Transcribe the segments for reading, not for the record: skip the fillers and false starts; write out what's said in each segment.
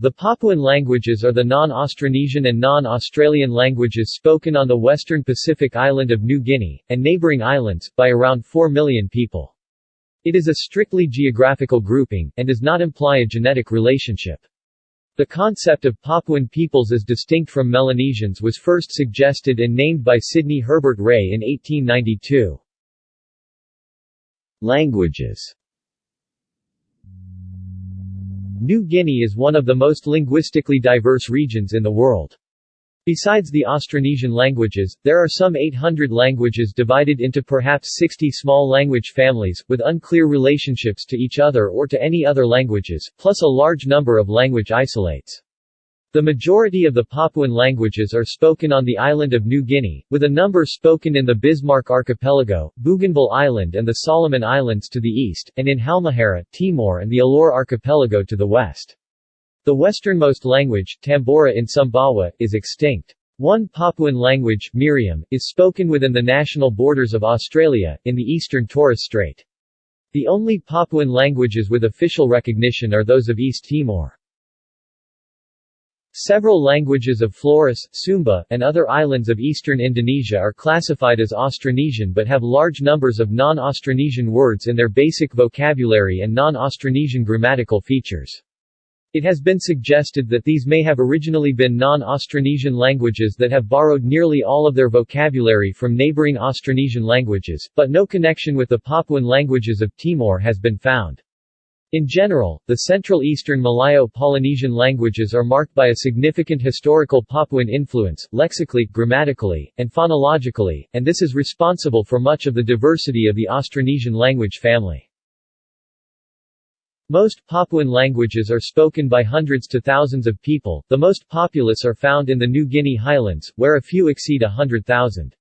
The Papuan languages are the non-Austronesian and non-Australian languages spoken on the western Pacific island of New Guinea, and neighbouring islands, by around 4 million people. It is a strictly geographical grouping, and does not imply a genetic relationship. The concept of Papuan peoples as distinct from Melanesians was first suggested and named by Sidney Herbert Ray in 1892. Languages. New Guinea is one of the most linguistically diverse regions in the world. Besides the Austronesian languages, there are some 800 languages divided into perhaps 60 small language families, with unclear relationships to each other or to any other languages, plus a large number of language isolates. The majority of the Papuan languages are spoken on the island of New Guinea, with a number spoken in the Bismarck Archipelago, Bougainville Island and the Solomon Islands to the east, and in Halmahera, Timor and the Alor Archipelago to the west. The westernmost language, Tambora in Sumbawa, is extinct. One Papuan language, Miriam, is spoken within the national borders of Australia, in the eastern Torres Strait. The only Papuan languages with official recognition are those of East Timor. Several languages of Flores, Sumba, and other islands of eastern Indonesia are classified as Austronesian but have large numbers of non-Austronesian words in their basic vocabulary and non-Austronesian grammatical features. It has been suggested that these may have originally been non-Austronesian languages that have borrowed nearly all of their vocabulary from neighboring Austronesian languages, but no connection with the Papuan languages of Timor has been found. In general, the Central Eastern Malayo-Polynesian languages are marked by a significant historical Papuan influence, lexically, grammatically, and phonologically, and this is responsible for much of the diversity of the Austronesian language family. Most Papuan languages are spoken by hundreds to thousands of people. The most populous are found in the New Guinea highlands, where a few exceed 100,000.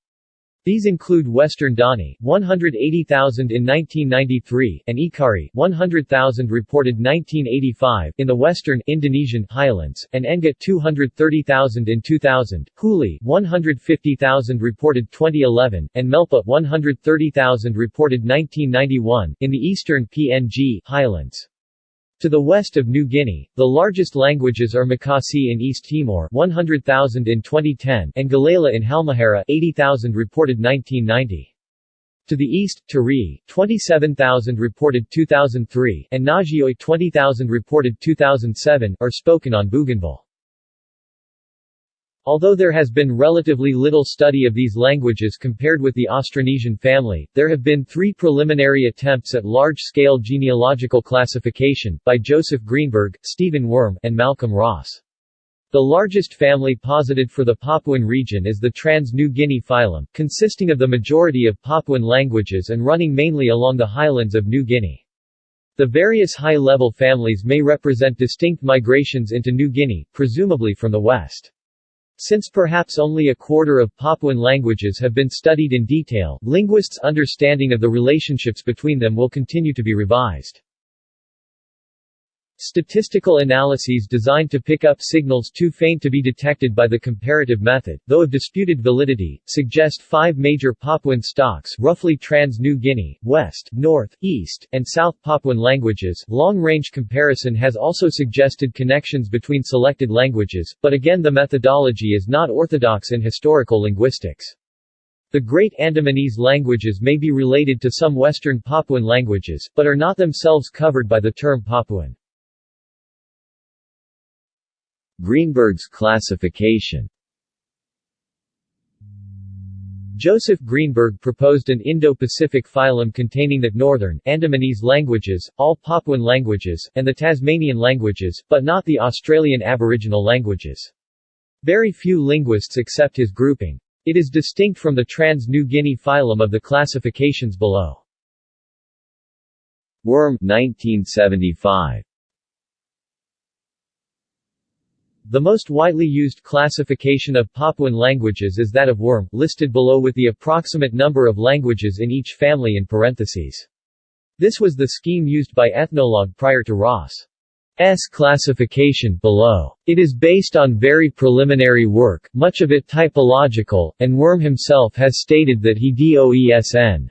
These include Western Dani, 180,000 in 1993, and Ikari, 100,000 reported 1985 in the western Indonesian highlands, and Engat, 230,000 in 2000, Huli, 150,000 reported 2011, and Melpa, 130,000 reported 1991 in the eastern PNG highlands. To the west of New Guinea, the largest languages are Makasi in East Timor, 100,000 in 2010, and Galela in Halmahera, 80,000 reported 1990. To the east, Tari, 27,000 reported 2003, and Nagioi, 20,000 reported 2007, are spoken on Bougainville. Although there has been relatively little study of these languages compared with the Austronesian family, there have been 3 preliminary attempts at large-scale genealogical classification, by Joseph Greenberg, Stephen Worm, and Malcolm Ross. The largest family posited for the Papuan region is the Trans-New Guinea phylum, consisting of the majority of Papuan languages and running mainly along the highlands of New Guinea. The various high-level families may represent distinct migrations into New Guinea, presumably from the west. Since perhaps only a quarter of Papuan languages have been studied in detail, linguists' understanding of the relationships between them will continue to be revised. Statistical analyses designed to pick up signals too faint to be detected by the comparative method, though of disputed validity, suggest 5 major Papuan stocks, roughly Trans-New Guinea, West, North, East, and South Papuan languages. Long-range comparison has also suggested connections between selected languages, but again the methodology is not orthodox in historical linguistics. The Great Andamanese languages may be related to some Western Papuan languages, but are not themselves covered by the term Papuan. Greenberg's classification. Joseph Greenberg proposed an Indo-Pacific phylum containing the Northern Andamanese languages, all Papuan languages, and the Tasmanian languages, but not the Australian Aboriginal languages. Very few linguists accept his grouping. It is distinct from the Trans-New Guinea phylum of the classifications below. Worm, 1975. The most widely used classification of Papuan languages is that of Worm, listed below with the approximate number of languages in each family in parentheses. This was the scheme used by Ethnologue prior to Ross's classification below. It is based on very preliminary work, much of it typological, and Worm himself has stated that he doesn't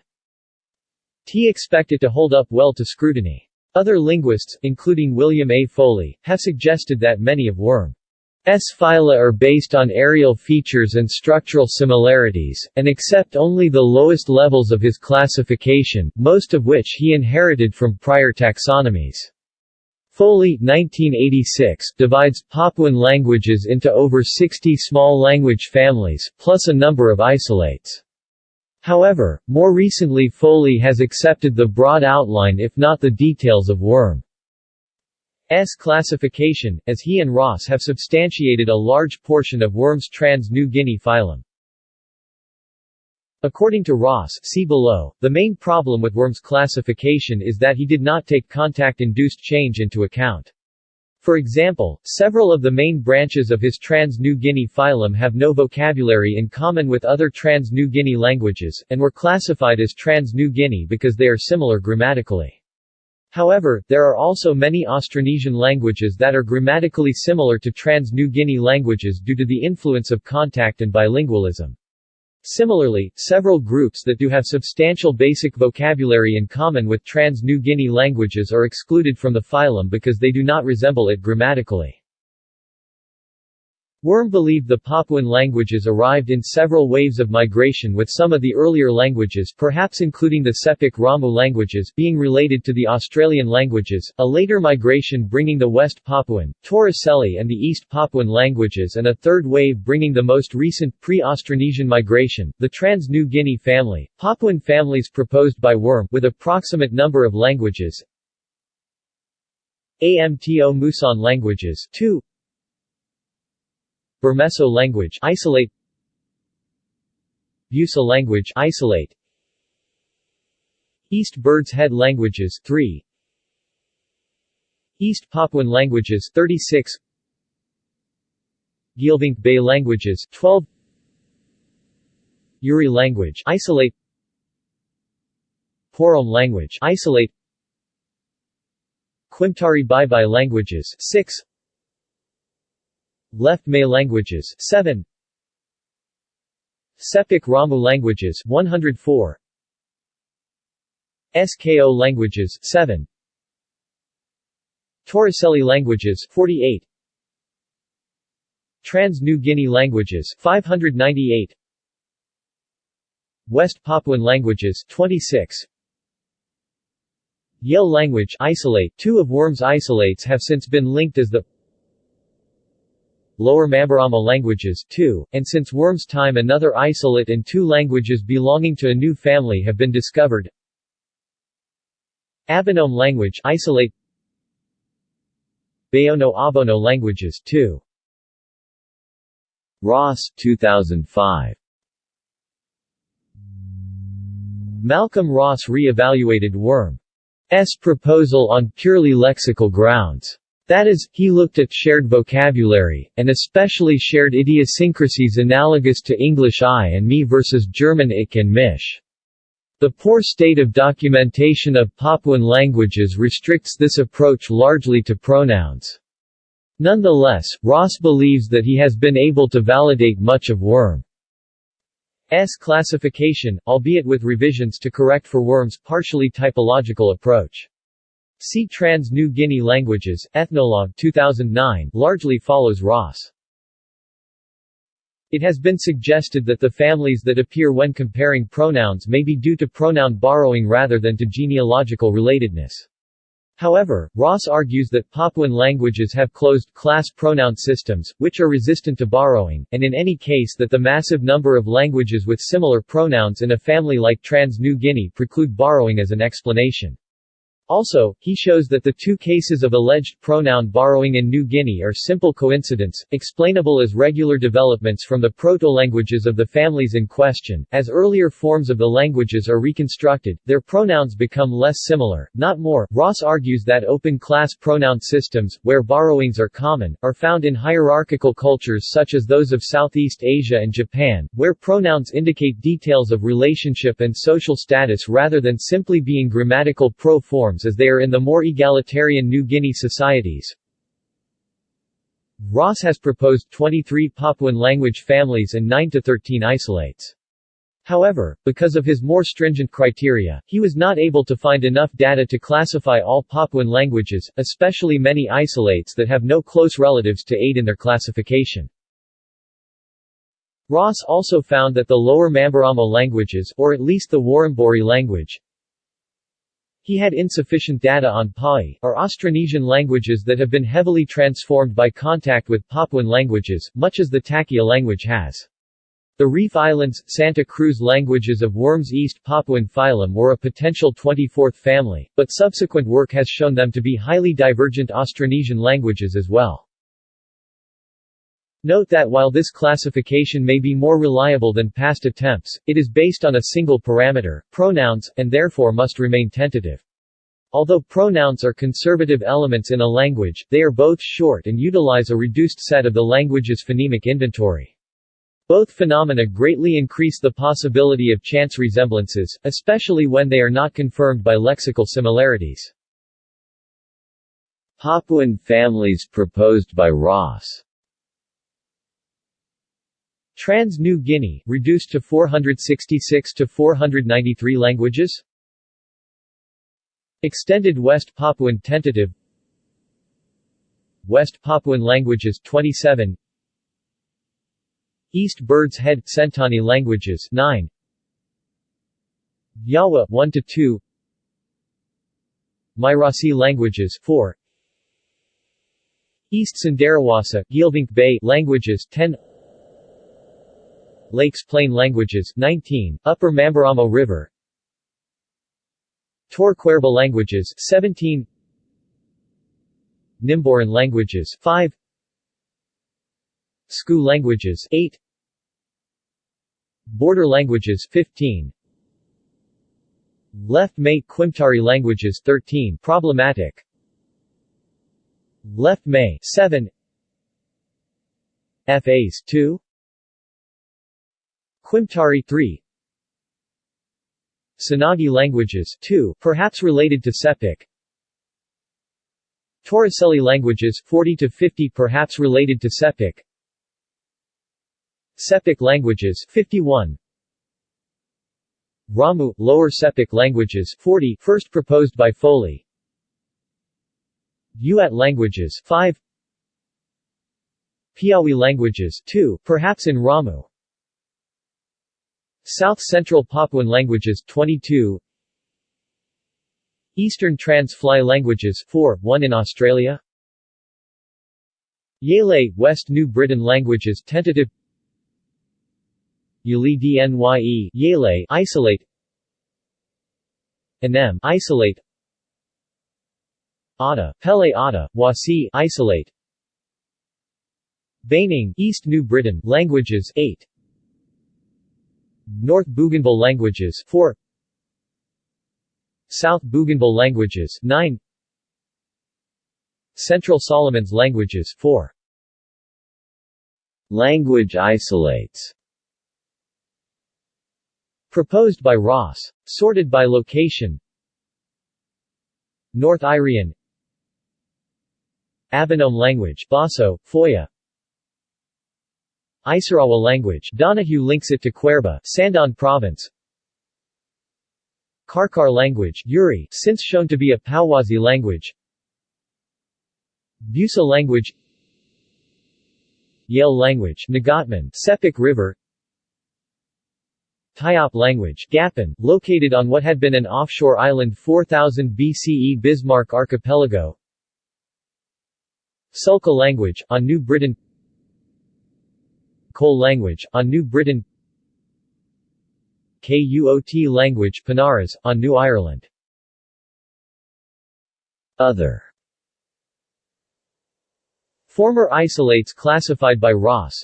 expect it to hold up well to scrutiny. Other linguists, including William A. Foley, have suggested that many of worms' phyla are based on areal features and structural similarities, and accept only the lowest levels of his classification, most of which he inherited from prior taxonomies. Foley 1986 divides Papuan languages into over 60 small language families, plus a number of isolates. However, more recently Foley has accepted the broad outline if not the details of worms' classification, as he and Ross have substantiated a large portion of worms' trans-New Guinea phylum. According to Ross, see below, the main problem with worms' classification is that he did not take contact-induced change into account. For example, several of the main branches of his trans-New Guinea phylum have no vocabulary in common with other trans-New Guinea languages, and were classified as trans-New Guinea because they are similar grammatically. However, there are also many Austronesian languages that are grammatically similar to trans-New Guinea languages due to the influence of contact and bilingualism. Similarly, several groups that do have substantial basic vocabulary in common with trans-New Guinea languages are excluded from the phylum because they do not resemble it grammatically. Worm believed the Papuan languages arrived in several waves of migration, with some of the earlier languages, perhaps including the Sepik Ramu languages, being related to the Australian languages, a later migration bringing the West Papuan, Torricelli and the East Papuan languages, and a third wave bringing the most recent pre-Austronesian migration, the Trans-New Guinea family. Papuan families proposed by Worm, with approximate number of languages: Amto Muson languages 2, Bermeso language isolate, Busa language isolate, East Bird's Head languages 3, East Papuan languages 36, Gilvink Bay languages 12, Yuri language isolate, Porom language isolate, Quimtari Bye-Bye languages 6, Left May languages 7, Sepik Ramu languages 104, Sko languages 7, Torricelli languages 48, Trans-New Guinea languages 598, West Papuan languages 26, Yale language isolate. Two of Worm's isolates have since been linked as the Lower Mamberama languages 2, and since Worm's time another isolate and two languages belonging to a new family have been discovered. Abanome language isolate, Bayono-Abono languages 2. Ross, 2005. Malcolm Ross re-evaluated Worm's proposal on purely lexical grounds. That is, he looked at shared vocabulary, and especially shared idiosyncrasies analogous to English I and me versus German ich and mich. The poor state of documentation of Papuan languages restricts this approach largely to pronouns. Nonetheless, Ross believes that he has been able to validate much of Worm's classification, albeit with revisions to correct for Worm's partially typological approach. See Trans-New Guinea Languages, Ethnologue 2009, largely follows Ross. It has been suggested that the families that appear when comparing pronouns may be due to pronoun borrowing rather than to genealogical relatedness. However, Ross argues that Papuan languages have closed-class pronoun systems, which are resistant to borrowing, and in any case that the massive number of languages with similar pronouns in a family like Trans-New Guinea preclude borrowing as an explanation. Also, he shows that the two cases of alleged pronoun borrowing in New Guinea are simple coincidence, explainable as regular developments from the proto-languages of the families in question. As earlier forms of the languages are reconstructed, their pronouns become less similar, not more. Ross argues that open-class pronoun systems, where borrowings are common, are found in hierarchical cultures such as those of Southeast Asia and Japan, where pronouns indicate details of relationship and social status rather than simply being grammatical pro-forms as they are in the more egalitarian New Guinea societies. Ross has proposed 23 Papuan language families and 9 to 13 isolates. However, because of his more stringent criteria, he was not able to find enough data to classify all Papuan languages, especially many isolates that have no close relatives to aid in their classification. Ross also found that the lower Mamberamo languages, or at least the Warrambori language, he had insufficient data on Pai, or Austronesian languages that have been heavily transformed by contact with Papuan languages, much as the Takia language has. The Reef Islands, Santa Cruz languages of Worm's East Papuan phylum were a potential 24th family, but subsequent work has shown them to be highly divergent Austronesian languages as well. Note that while this classification may be more reliable than past attempts, it is based on a single parameter, pronouns, and therefore must remain tentative. Although pronouns are conservative elements in a language, they are both short and utilize a reduced set of the language's phonemic inventory. Both phenomena greatly increase the possibility of chance resemblances, especially when they are not confirmed by lexical similarities. Papuan families proposed by Ross. Trans-New Guinea, reduced to 466 to 493 languages. Extended West Papuan tentative. West Papuan languages 27. East Bird's Head Sentani languages 9. Yawa 1 to 2. Mairasi languages 4. East Cenderawasih, Gilvink Bay languages 10. Lakes Plain languages 19, Upper Mamberamo River. Torquerba languages 17. Nimboran languages 5. Sku languages 8. Border languages 15. Left May Quimtari languages 13 problematic. Left May 7. FAs 2. Quimtari 3. Sanagi languages 2, perhaps related to Sepik. Torricelli languages 40 to 50, perhaps related to Sepik. Sepik languages 51. Ramu, Lower Sepik languages 40, first proposed by Foley. Uat languages 5. Piawi languages 2, perhaps in Ramu. South Central Papuan languages 22. Eastern Trans-Fly languages 4, 1 in Australia. Yele, West New Britain languages tentative. Yuli Dnye, Yele, isolate. Anem, isolate. Ada, Pele Ada, Wasi, isolate. Baining, East New Britain languages 8. North Bougainville languages 4. South Bougainville languages 9. Central Solomons languages 4. Language isolates. Proposed by Ross. Sorted by location. North Irian. Abanome language Baso, Foya. Isarawa language Donahue links it to Querba, Sandan province. Karkar language Yuri, since shown to be a Pauwazi language. Busa language. Yale language Nagatman, Sepik River. Tayop language Gapan, located on what had been an offshore island 4000 BCE Bismarck Archipelago. Sulka language, on New Britain. Cole language, on New Britain. Kuot language Panaras, on New Ireland. Other. Former isolates classified by Ross.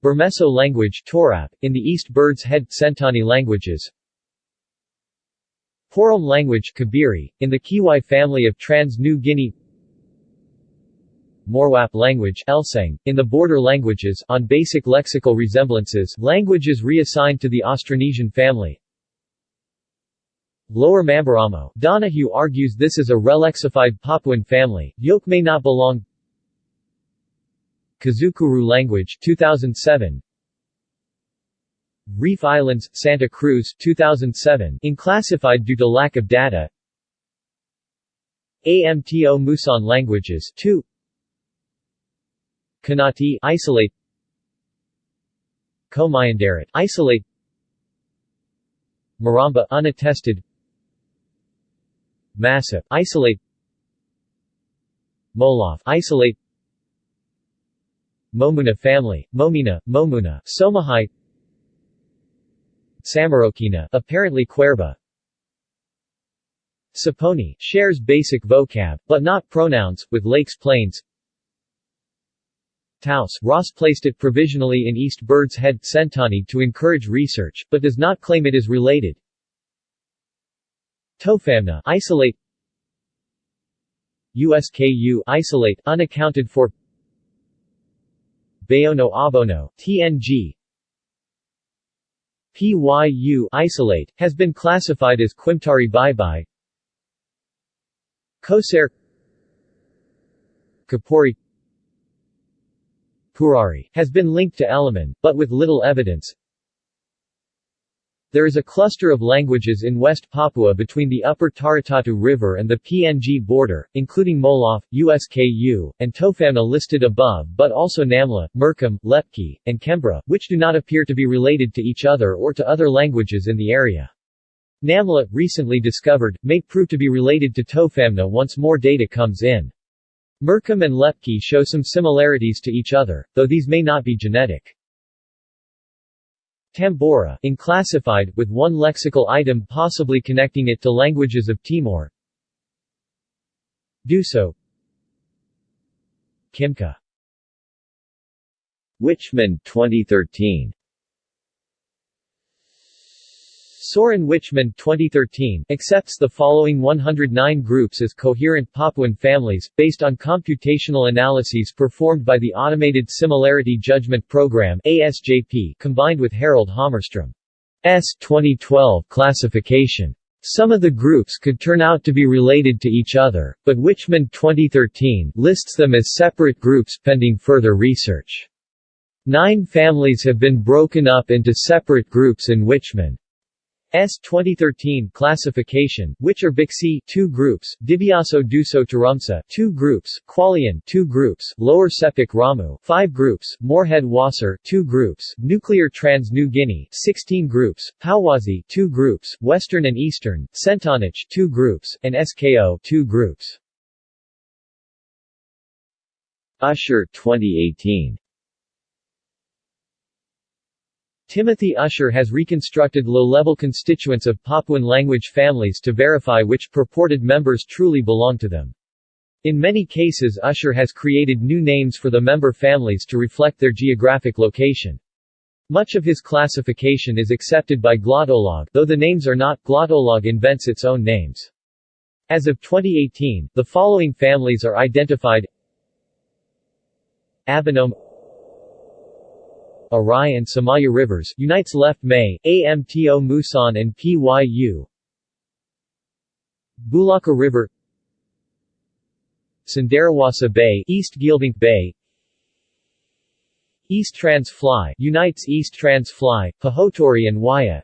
Bermeso language Torap, in the East Bird's Head Sentani languages. Porom language Kabiri, in the Kiwai family of Trans-New Guinea. Morwap language Elsang, in the border languages, on basic lexical resemblances, languages reassigned to the Austronesian family. Lower Mamberamo, Donahue argues this is a relexified Papuan family, Yoke may not belong. Kazukuru language 2007. Reef Islands, Santa Cruz 2007, unclassified due to lack of data. Aamiiin languages 2. Kanati isolate. Komayandarat isolate. Maramba unattested. Masip isolate. Molof isolate. Momuna family, Momina, Momuna, Somahai. Samarokina, apparently Cuerva. Saponi, shares basic vocab, but not pronouns, with Lakes Plains. Taos, Ross placed it provisionally in East Bird's Head, Sentani to encourage research, but does not claim it is related. Tofamna, isolate. USKU, isolate, unaccounted for. Bayono Abono, TNG. PYU, isolate, has been classified as Quimtari Bye-Bye. Koser Kapori Purari, has been linked to Eleman, but with little evidence. There is a cluster of languages in West Papua between the upper Taratatu River and the PNG border, including Molof, USKU, and Tofamna listed above, but also Namla, Merkam, Lepki, and Kembra, which do not appear to be related to each other or to other languages in the area. Namla, recently discovered, may prove to be related to Tofamna once more data comes in. Merkam and Lepki show some similarities to each other, though these may not be genetic. Tambora, unclassified, with one lexical item possibly connecting it to languages of Timor. Duso. Kimka. Wichmann, 2013. Soren Wichmann, 2013, accepts the following 109 groups as coherent Papuan families, based on computational analyses performed by the Automated Similarity Judgment Program (ASJP) combined with Harold Hammerstrom's 2012 classification. Some of the groups could turn out to be related to each other, but Wichmann 2013 lists them as separate groups pending further research. 9 families have been broken up into separate groups in Wichmann's 2013 classification, which are Bixi 2 groups, Dibiaso Duso Tarumsa 2 groups, Qualian 2 groups, Lower Sepik Ramu 5 groups, Moorhead Wasser 2 groups, Nuclear Trans New Guinea 16 groups, Pauwazi 2 groups, Western and Eastern, Sentanich 2 groups, and SKO 2 groups. Usher, 2018. Timothy Usher has reconstructed low-level constituents of Papuan language families to verify which purported members truly belong to them. In many cases, Usher has created new names for the member families to reflect their geographic location. Much of his classification is accepted by Glottolog, though the names are not. Glottolog invents its own names. As of 2018, the following families are identified: Abanom, Arai and Samaya Rivers, unites left May, Amto Muson and Pyu. Bulaka River, Sandarawasa Bay, East Gilbink Bay. East Trans Fly, unites East Trans Fly, Pahotori and Waya.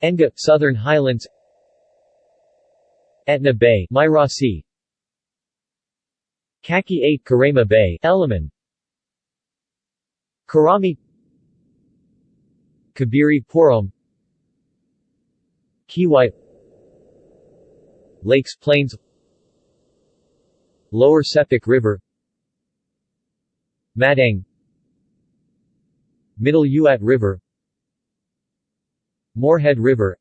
Enga, Southern Highlands. Etna Bay, Mairasi. Kaki 8 Karema Bay, Eleman. Karami, Kabiri Porom, Kiwai, Lakes Plains, Lower Sepik River, Madang, Middle Uat River, Moorhead River,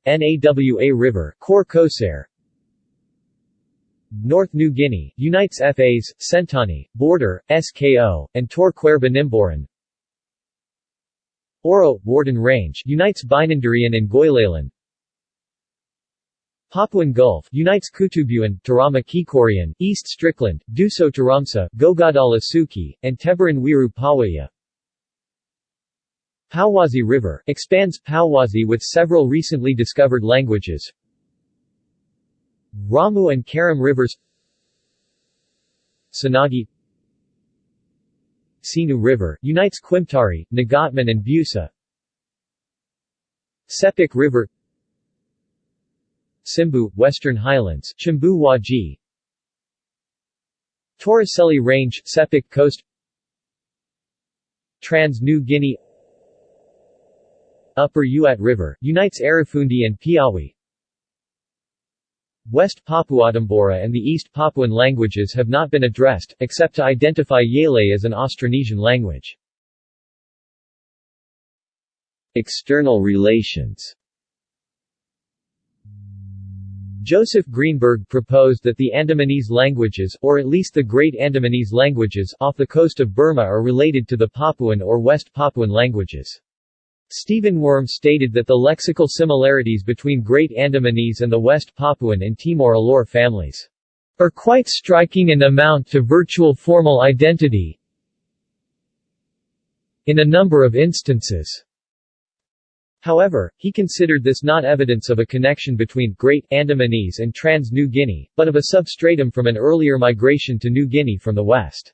Nawa River, Kor Koser. North New Guinea, unites FAs, Sentani, Border, SKO, and Tor Cuerva Nimboran. Oro, Warden Range, unites Binandarian and Goilalan. Papuan Gulf, unites Kutubuan, Tarama Kikorian, East Strickland, Duso Taramsa, Gogadala Suki, and Tebaran Wiru Pawaya. Pauwazi River, expands Pauwazi with several recently discovered languages. Ramu and Karam Rivers. Sanagi, Sinu River, unites Kwimtari, Nagatman and Busa. Sepik River, Simbu, Western Highlands, Chimbu Waji. Torricelli Range, Sepik Coast. Trans-New Guinea. Upper Uat River, unites Arafundi and Piawi. West Papuadambora and the East Papuan languages have not been addressed, except to identify Yele as an Austronesian language. External relations. Joseph Greenberg proposed that the Andamanese languages, or at least the Great Andamanese languages, off the coast of Burma are related to the Papuan or West Papuan languages. Stephen Worm stated that the lexical similarities between Great Andamanese and the West Papuan and Timor-Alor families are quite striking and amount to virtual formal identity in a number of instances. However, he considered this not evidence of a connection between Great Andamanese and Trans-New Guinea, but of a substratum from an earlier migration to New Guinea from the west.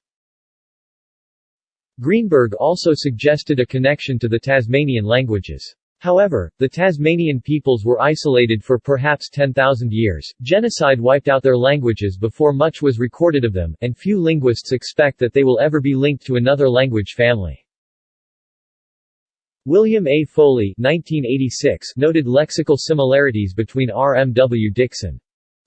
Greenberg also suggested a connection to the Tasmanian languages. However, the Tasmanian peoples were isolated for perhaps 10,000 years, genocide wiped out their languages before much was recorded of them, and few linguists expect that they will ever be linked to another language family. William A. Foley 1986 noted lexical similarities between R. M. W. Dixon's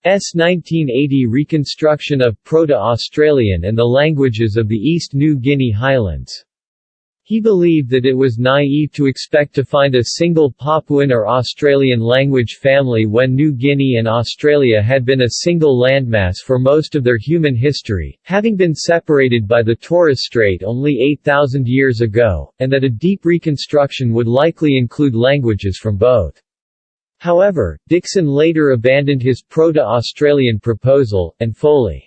1980 reconstruction of Proto-Australian and the languages of the East New Guinea Highlands. He believed that it was naive to expect to find a single Papuan or Australian language family when New Guinea and Australia had been a single landmass for most of their human history, having been separated by the Torres Strait only 8,000 years ago, and that a deep reconstruction would likely include languages from both. However, Dixon later abandoned his Proto-Australian proposal, and Foley's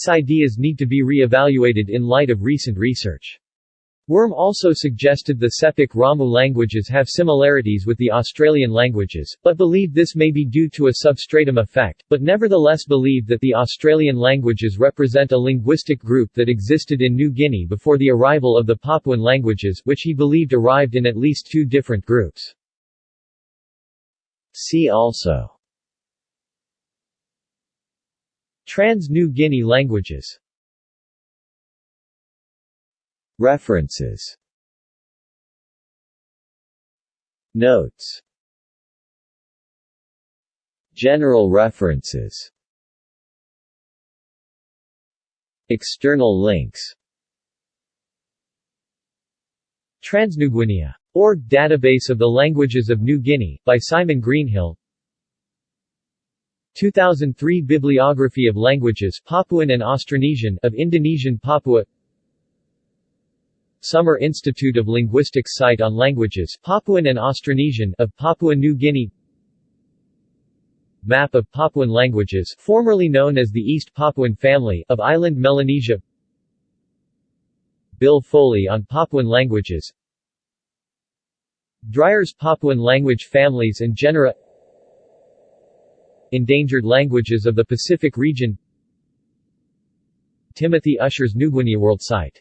ideas need to be re-evaluated in light of recent research. Worm also suggested the Sepik Ramu languages have similarities with the Australian languages, but believed this may be due to a substratum effect, but nevertheless believed that the Australian languages represent a linguistic group that existed in New Guinea before the arrival of the Papuan languages, which he believed arrived in at least two different groups. See also: Trans-New Guinea languages. References. Notes. General references. External links. Transnuguinea.org Database of the Languages of New Guinea, by Simon Greenhill. 2003 Bibliography of Languages Papuan and Austronesian of Indonesian Papua. Summer Institute of Linguistics Site on Languages Papuan and Austronesian of Papua New Guinea. Map of Papuan languages, formerly known as the East Papuan Family, of Island Melanesia. Bill Foley on Papuan languages. Dreyer's Papuan language families and genera. Endangered languages of the Pacific region. Timothy Usher's Nuguinea World Site.